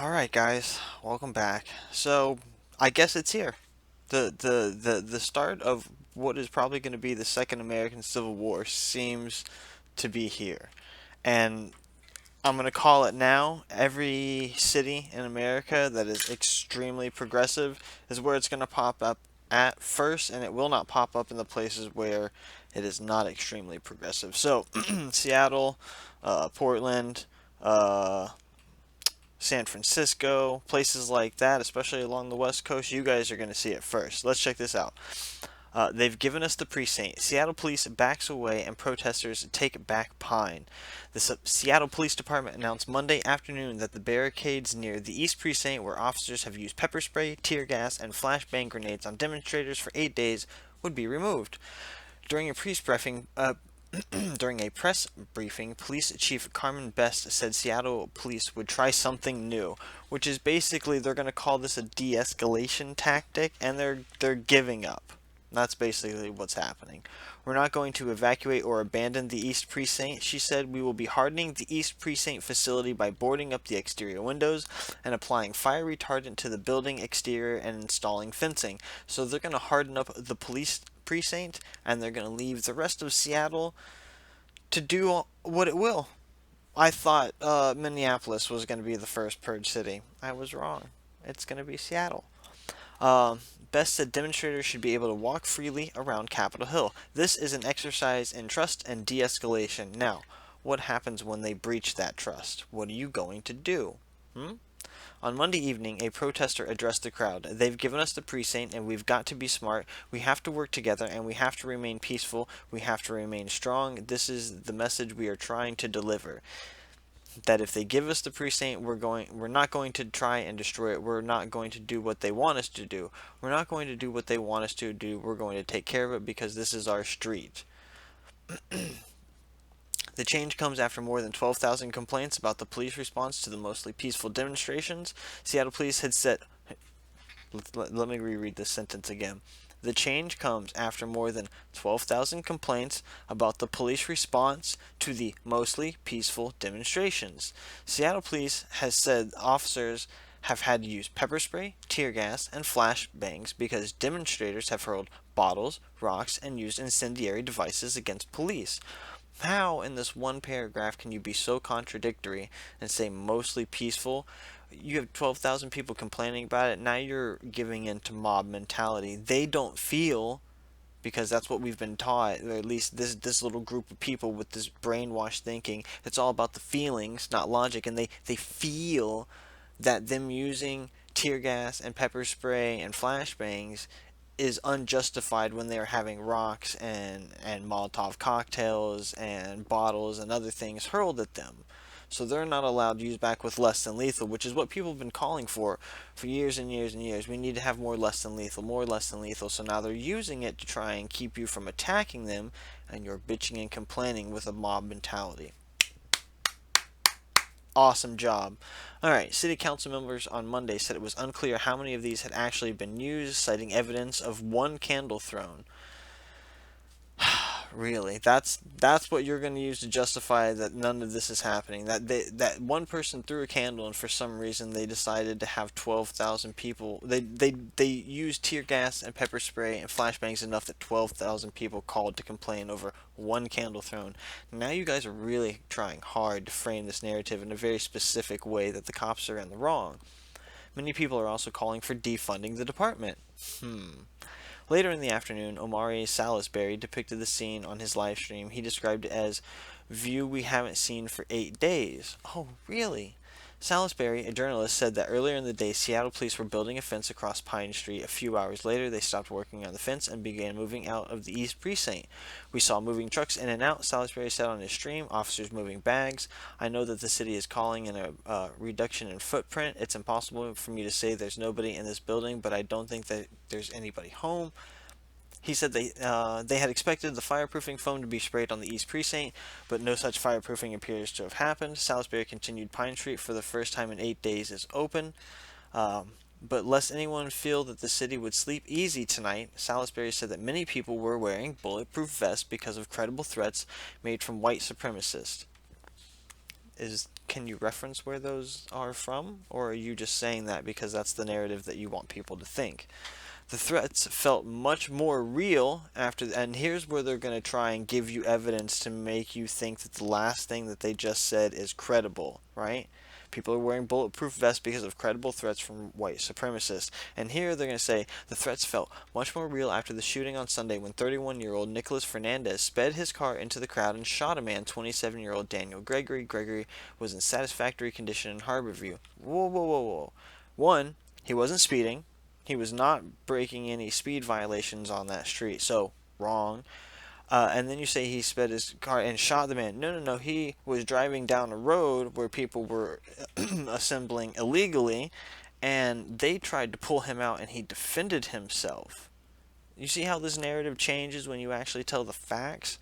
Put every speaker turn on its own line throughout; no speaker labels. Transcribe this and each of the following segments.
Alright guys, welcome back. So, I guess it's here. The start of what is probably going to be the Second American Civil War seems to be here. And I'm going to call it now. Every city in America that is extremely progressive is where it's going to pop up at first, and it will not pop up in the places where it is not extremely progressive. So, Seattle, Portland, uh, San Francisco, places like that, especially along the West Coast, you guys are going to see it first. Let's check this out. They've given us the precinct. Seattle police backs away and protesters take back Pine. The Seattle Police Department announced Monday afternoon that the barricades near the East Precinct, where officers have used pepper spray, tear gas, and flashbang grenades on demonstrators for 8 days, would be removed. During a press briefing, During a press briefing, Police Chief Carmen Best said Seattle police would try something new, which is basically they're going to call this a de-escalation tactic, and they're giving up. That's basically what's happening. We're not going to evacuate or abandon the East Precinct, she said. We will be hardening the East Precinct facility by boarding up the exterior windows and applying fire retardant to the building exterior and installing fencing. So they're going to harden up the police precinct, and they're going to leave the rest of Seattle to do what it will. I thought Minneapolis was going to be the first purge city. I was wrong. It's going to be Seattle. Uh, Best said demonstrators should be able to walk freely around Capitol Hill. This is an exercise in trust and de-escalation. Now, what happens when they breach that trust? What are you going to do? Hmm? On Monday evening, a protester addressed the crowd. They've given us the precinct, and we've got to be smart. We have to work together, and we have to remain peaceful. We have to remain strong. This is the message we are trying to deliver. That if they give us the precinct, we're not going to try and destroy it. We're not going to do what they want us to do. We're not going to do what they want us to do. We're going to take care of it because this is our street. The change comes after more than 12,000 complaints about the police response to the mostly peaceful demonstrations. Seattle police had said, let me reread this sentence again. The change comes after more than 12,000 complaints about the police response to the mostly peaceful demonstrations. Seattle police has said officers have had to use pepper spray, tear gas, and flashbangs because demonstrators have hurled bottles, rocks, and used incendiary devices against police. How in this one paragraph can you be so contradictory and say mostly peaceful? You have 12,000 people complaining about it. Now you're giving in to mob mentality. They don't feel, because that's what we've been taught, or at least this little group of people with this brainwashed thinking. It's all about the feelings, not logic, and they feel that them using tear gas and pepper spray and flashbangs is unjustified when they're having rocks and Molotov cocktails and bottles and other things hurled at them. So they're not allowed to use back with less than lethal, which is what people have been calling for years and years and years. We need to have more less than lethal, more less than lethal. So now they're using it to try and keep you from attacking them, and you're bitching and complaining with a mob mentality. Awesome job. Alright, city council members on Monday said it was unclear how many of these had actually been used, citing evidence of one candle thrown. Really, that's what you're going to use to justify that none of this is happening. That one person threw a candle, and for some reason they decided to have 12,000 people. They used tear gas and pepper spray and flashbangs enough that 12,000 people called to complain over one candle thrown. Now you guys are really trying hard to frame this narrative in a very specific way that the cops are in the wrong. Many people are also calling for defunding the department. Later in the afternoon, Omari Salisbury depicted the scene on his live stream. He described it as view we haven't seen for 8 days. Oh, really? Salisbury, a journalist, said that earlier in the day, Seattle police were building a fence across Pine Street. A few hours later, they stopped working on the fence and began moving out of the East Precinct. We saw moving trucks in and out, Salisbury said on his stream, officers moving bags. I know that the city is calling in a reduction in footprint. It's impossible for me to say there's nobody in this building, but I don't think that there's anybody home. He said they had expected the fireproofing foam to be sprayed on the East Precinct, but no such fireproofing appears to have happened. Salisbury continued Pine Street for the first time in 8 days is open. But lest anyone feel that the city would sleep easy tonight, Salisbury said that many people were wearing bulletproof vests because of credible threats made from white supremacists. Is can you reference where those are from, or are you just saying that because that's the narrative that you want people to think? The threats felt much more real after, and here's where they're going to try and give you evidence to make you think that the last thing that they just said is credible, right? People are wearing bulletproof vests because of credible threats from white supremacists. And here they're going to say the threats felt much more real after the shooting on Sunday when 31-year-old Nicholas Fernandez sped his car into the crowd and shot a man, 27-year-old Daniel Gregory. Gregory was in satisfactory condition in Harborview. Whoa, whoa, whoa, whoa. One, he wasn't speeding. He was not breaking any speed violations on that street. So, wrong. And then you say he sped his car and shot the man. No, no, no. He was driving down a road where people were assembling illegally, and they tried to pull him out, and he defended himself. You see how this narrative changes when you actually tell the facts?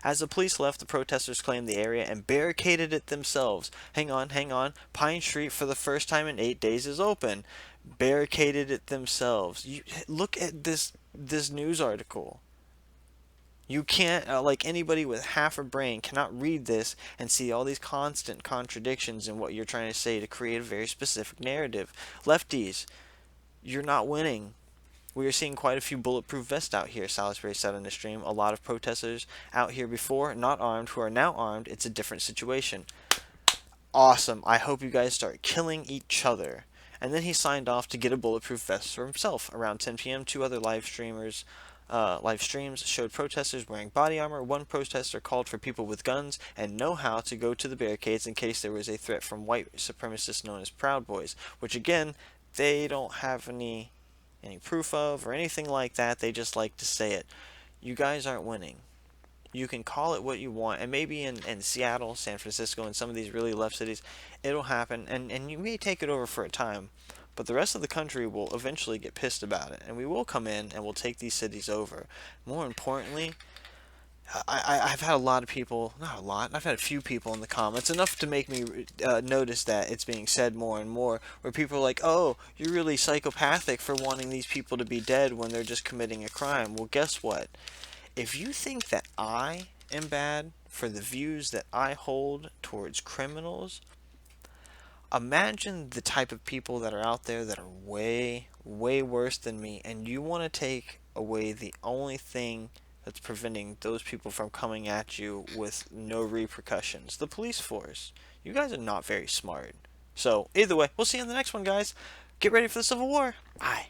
As the police left, the protesters claimed the area and barricaded it themselves. Hang on, hang on. Pine Street, for the first time in 8 days, is open. Barricaded it themselves. Look at this news article. You can't, like anybody with half a brain, cannot read this and see all these constant contradictions in what you're trying to say to create a very specific narrative. Lefties, you're not winning. We are seeing quite a few bulletproof vests out here, Salisbury said in the stream. A lot of protesters out here before, not armed, who are now armed. It's a different situation. Awesome. I hope you guys start killing each other. And then he signed off to get a bulletproof vest for himself. Around 10 p.m., two other live streams live streams showed protesters wearing body armor. One protester called for people with guns and know-how to go to the barricades in case there was a threat from white supremacists known as Proud Boys, which again, they don't have any proof of or anything like that. They just like to say it. You guys aren't winning. You can call it what you want, and maybe in Seattle, San Francisco, and some of these really left cities, it'll happen, and you may take it over for a time, but the rest of the country will eventually get pissed about it, and we will come in and we'll take these cities over. More importantly, I've had a lot of people, not a lot, I've had a few people in the comments, enough to make me notice that it's being said more and more, where people are like, oh, you're really psychopathic for wanting these people to be dead when they're just committing a crime. Well, guess what? If you think that I am bad for the views that I hold towards criminals, imagine the type of people that are out there that are way, way worse than me, and you want to take away the only thing that's preventing those people from coming at you with no repercussions. The police force. You guys are not very smart. So, either way, we'll see you in the next one, guys. Get ready for the Civil War. Bye.